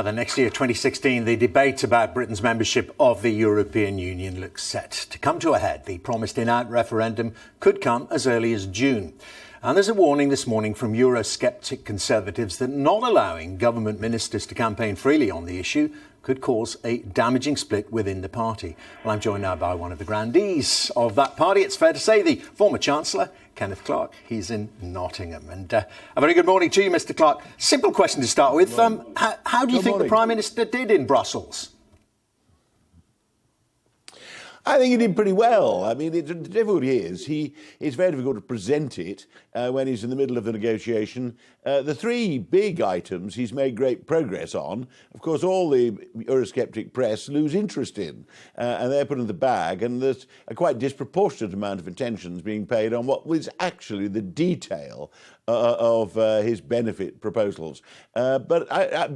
The next year, 2016, the debate about Britain's membership of the European Union looks set to come to a head. The promised in-out referendum could come as early as June. And there's a warning this morning from Eurosceptic Conservatives that not allowing government ministers to campaign freely on the issue could cause a damaging split within the party. Well, I'm joined now by one of the grandees of that party. It's fair to say the former Chancellor, Kenneth Clarke. He's in Nottingham. And a very good morning to you, Mr. Clarke. Simple question to start with. How do you think the Prime Minister did in Brussels? I think he did pretty well. I mean, the difficulty is it's very difficult to present it when he's in the middle of the negotiation. The three big items he's made great progress on. Of course, all the Eurosceptic press lose interest in, and they're put in the bag, and there's a quite disproportionate amount of attention being paid on what was actually the detail of his benefit proposals. But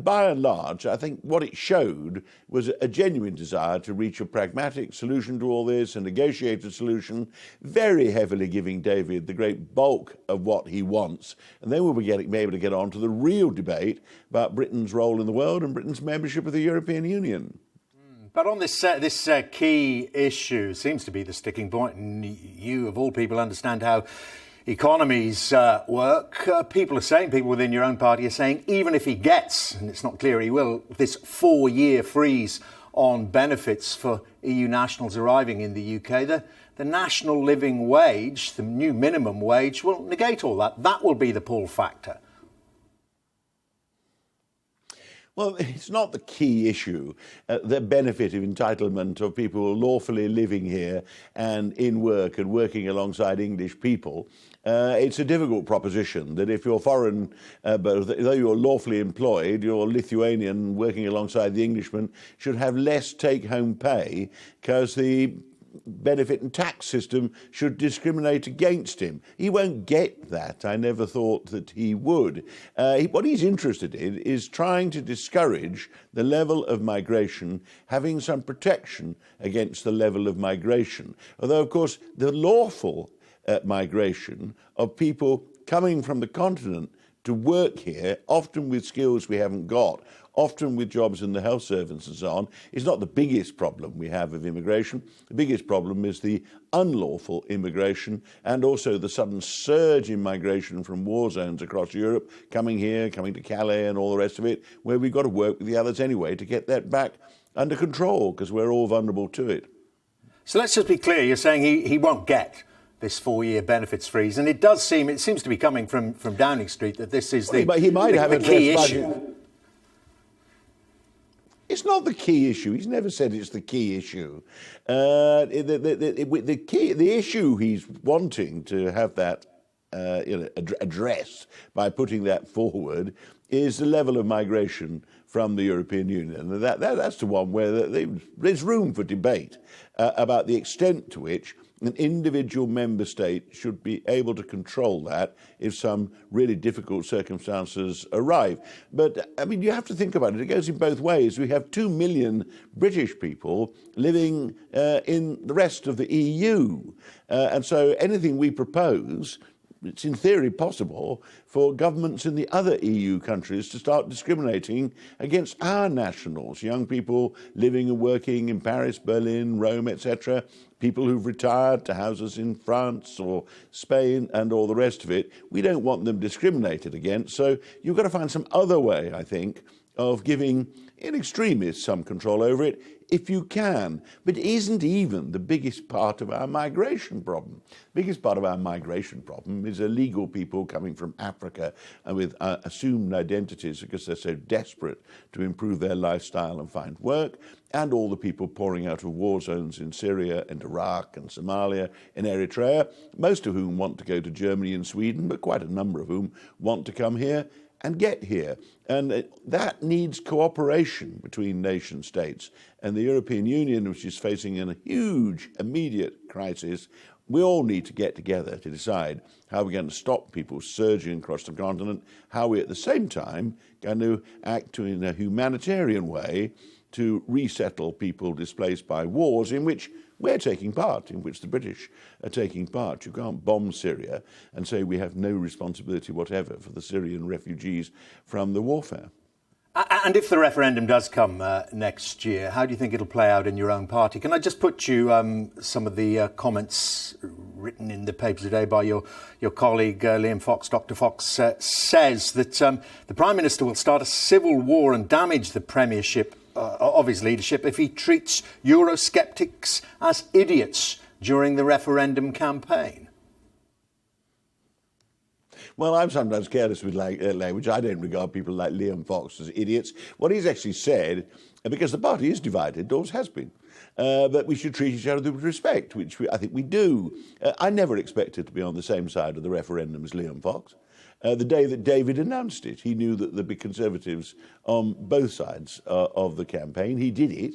by and large, I think what it showed was a genuine desire to reach a pragmatic solution to all this, a negotiated solution, very heavily giving David the great bulk of what he wants. And then we'll be able to get on to the real debate about Britain's role in the world and Britain's membership of the European Union. But on this key issue seems to be the sticking point, and you, of all people, understand how economies work. People within your own party are saying, even if he gets, and it's not clear he will, this 4-year freeze on benefits for EU nationals arriving in the UK, the national living wage, the new minimum wage, will negate all that. That will be the pull factor. Well, it's not the key issue, the benefit of entitlement of people lawfully living here and in work and working alongside English people. It's a difficult proposition that if you're foreign, but though you're lawfully employed, you're Lithuanian working alongside the Englishman, should have less take-home pay because the benefit and tax system should discriminate against him. He won't get that. I never thought that he would. What he's interested in is trying to discourage the level of migration, having some protection against the level of migration. Although, of course, the lawful migration of people coming from the continent to work here, often with skills we haven't got, often with jobs in the health service and so on, is not the biggest problem we have of immigration. The biggest problem is the unlawful immigration and also the sudden surge in migration from war zones across Europe, coming here, coming to Calais and all the rest of it, where we've got to work with the others anyway to get that back under control because we're all vulnerable to it. So let's just be clear, you're saying he won't get this 4-year benefits freeze, and it seems to be coming from Downing Street that this is the key issue. It's not the key issue. He's never said it's the key issue. The issue he's wanting to have that addressed by putting that forward is the level of migration from the European Union. And that's the one where there's room for debate about the extent to which an individual member state should be able to control that if some really difficult circumstances arrive. But, I mean, you have to think about it. It goes in both ways. We have 2 million British people living in the rest of the EU. And so anything we propose, it's in theory possible for governments in the other EU countries to start discriminating against our nationals, young people living and working in Paris, Berlin, Rome, etc., people who've retired to houses in France or Spain and all the rest of it. We don't want them discriminated against. So you've got to find some other way, I think, of giving in extremis some control over it, if you can. But it isn't even the biggest part of our migration problem. The biggest part of our migration problem is illegal people coming from Africa and with assumed identities because they're so desperate to improve their lifestyle and find work, and all the people pouring out of war zones in Syria and Iraq and Somalia and Eritrea, most of whom want to go to Germany and Sweden, but quite a number of whom want to come here and get here. And that needs cooperation between nation states. And the European Union, which is facing a huge immediate crisis, we all need to get together to decide how we're going to stop people surging across the continent, how we at the same time going to act in a humanitarian way to resettle people displaced by wars in which we're taking part, in which the British are taking part. You can't bomb Syria and say we have no responsibility whatever for the Syrian refugees from the warfare. And if the referendum does come next year, how do you think it'll play out in your own party? Can I just put you some of the comments written in the paper today by your colleague Liam Fox? Dr. Fox says that the Prime Minister will start a civil war and damage the premiership of his leadership if he treats Eurosceptics as idiots during the referendum campaign. Well, I'm sometimes careless with language. I don't regard people like Liam Fox as idiots. What he's actually said, because the party is divided, always has been, that we should treat each other with respect, which I think we do. I never expected to be on the same side of the referendum as Liam Fox. The day that David announced it, he knew that there'd be Conservatives on both sides of the campaign. He did it.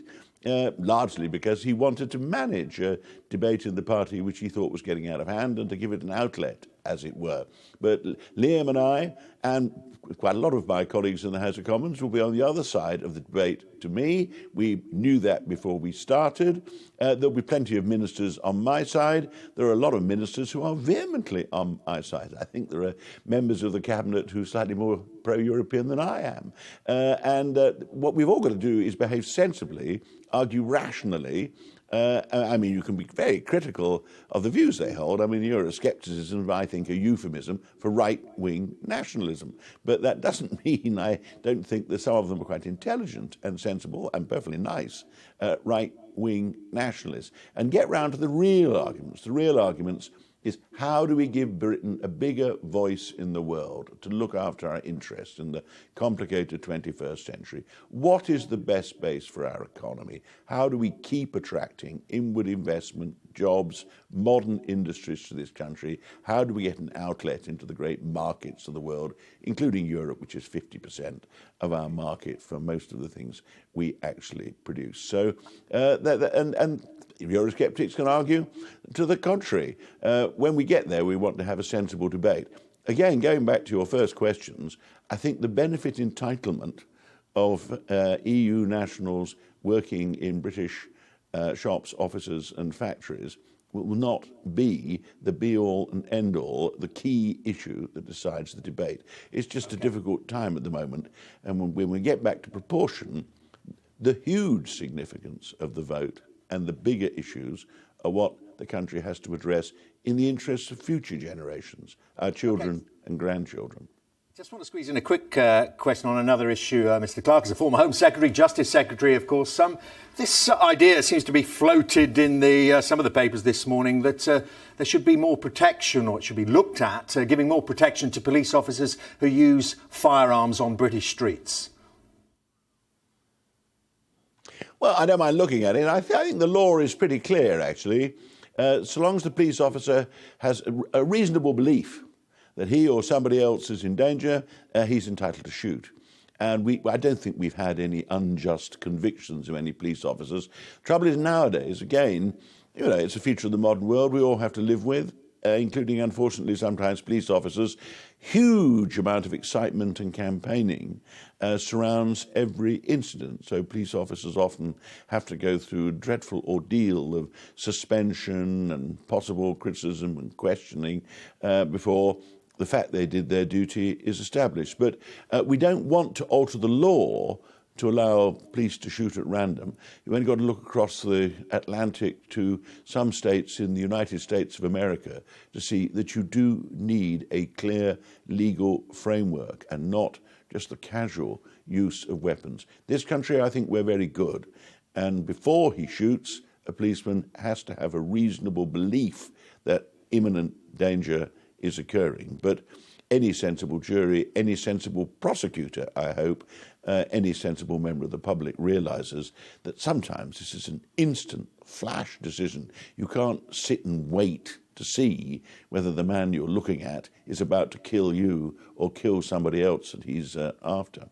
Largely because he wanted to manage a debate in the party which he thought was getting out of hand and to give it an outlet, as it were. But Liam and I, and quite a lot of my colleagues in the House of Commons, will be on the other side of the debate to me. We knew that before we started. There'll be plenty of ministers on my side. There are a lot of ministers who are vehemently on my side. I think there are members of the Cabinet who are slightly more pro-European than I am. And what we've all got to do is behave sensibly, argue rationally. I mean, you can be very critical of the views they hold. I mean, Euroscepticism, I think, a euphemism for right-wing nationalism. But that doesn't mean I don't think that some of them are quite intelligent and sensible and perfectly nice right-wing nationalists. And get round to the real arguments. The real arguments is how do we give Britain a bigger voice in the world to look after our interests in the complicated 21st century? What is the best base for our economy? How do we keep attracting inward investment, jobs, modern industries to this country? How do we get an outlet into the great markets of the world, including Europe, which is 50% of our market for most of the things we actually produce? So, Eurosceptics can argue to the contrary. When we get there, we want to have a sensible debate. Again, going back to your first questions, I think the benefit entitlement of EU nationals working in British shops, offices and factories will not be the be-all and end-all, the key issue that decides the debate. It's just a difficult time at the moment, and when we get back to proportion, the huge significance of the vote and the bigger issues are what the country has to address in the interests of future generations, our children and grandchildren. Just want to squeeze in a quick question on another issue. Mr. Clarke is a former Home Secretary, Justice Secretary, of course. This idea seems to be floated in some of the papers this morning that there should be more protection, or it should be looked at, giving more protection to police officers who use firearms on British streets. Well, I don't mind looking at it. I think the law is pretty clear, actually. So long as the police officer has a reasonable belief that he or somebody else is in danger, he's entitled to shoot. And I don't think we've had any unjust convictions of any police officers. Trouble is nowadays, again, it's a feature of the modern world we all have to live with, including, unfortunately, sometimes police officers. Huge amount of excitement and campaigning surrounds every incident. So police officers often have to go through a dreadful ordeal of suspension and possible criticism and questioning before the fact they did their duty is established. But we don't want to alter the law to allow police to shoot at random. You've only got to look across the Atlantic to some states in the United States of America to see that you do need a clear legal framework and not just the casual use of weapons. This country, I think we're very good. And before he shoots, a policeman has to have a reasonable belief that imminent danger is occurring. But any sensible jury, any sensible prosecutor, I hope, any sensible member of the public realises that sometimes this is an instant flash decision. You can't sit and wait to see whether the man you're looking at is about to kill you or kill somebody else that he's after.